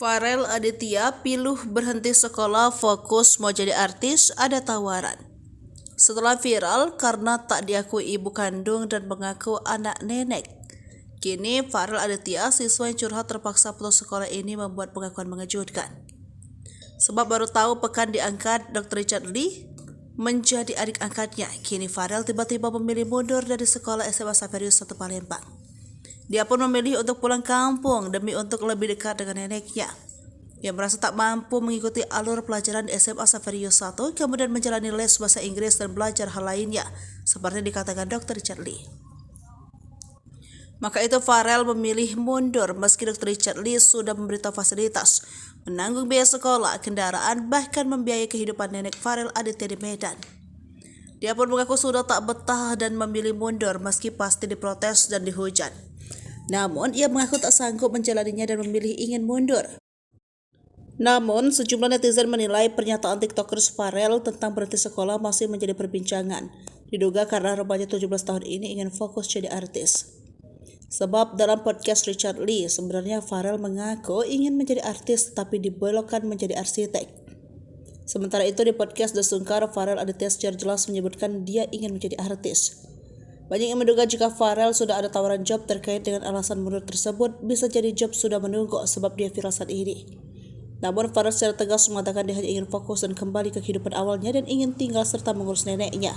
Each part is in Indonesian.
Farel Aditya piluh berhenti sekolah fokus mau jadi artis, ada tawaran. Setelah viral karena tak diakui ibu kandung dan mengaku anak nenek, kini Farel Aditya, siswa yang curhat terpaksa putus sekolah ini, membuat pengakuan mengejutkan. Sebab baru tahu pekan diangkat Dr. Richard Lee menjadi adik angkatnya, kini Farel tiba-tiba memilih mundur dari sekolah SMA Xaverius 1 Palembang. Dia pun memilih untuk pulang kampung demi untuk lebih dekat dengan neneknya. Ia merasa tak mampu mengikuti alur pelajaran di SMA Xaverius 1, kemudian menjalani les bahasa Inggris dan belajar hal lainnya, seperti dikatakan Dr. Richard Lee. Maka itu Farel memilih mundur meski Dr. Richard Lee sudah memberitahu fasilitas, menanggung biaya sekolah, kendaraan, bahkan membiayai kehidupan nenek Farel Aditya di Medan. Dia pun mengaku sudah tak betah dan memilih mundur meski pasti diprotes dan dihujat. Namun, ia mengaku tak sanggup menjalaninya dan memilih ingin mundur. Namun, sejumlah netizen menilai pernyataan tiktokers Farel tentang berhenti sekolah masih menjadi perbincangan. Diduga karena remaja 17 tahun ini ingin fokus jadi artis. Sebab dalam podcast Richard Lee, sebenarnya Farel mengaku ingin menjadi artis tetapi dibelokkan menjadi arsitek. Sementara itu di podcast The Sungkar, Farel Aditya secara jelas menyebutkan dia ingin menjadi artis. Banyak yang menduga jika Farel sudah ada tawaran job terkait dengan alasan mundur tersebut, bisa jadi job sudah menunggu sebab dia viral saat ini. Namun Farel secara tegas mengatakan dia hanya ingin fokus dan kembali ke kehidupan awalnya dan ingin tinggal serta mengurus neneknya.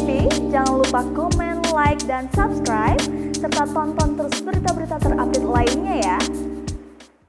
TV, jangan lupa komen, like, dan subscribe, serta tonton terus berita-berita terupdate lainnya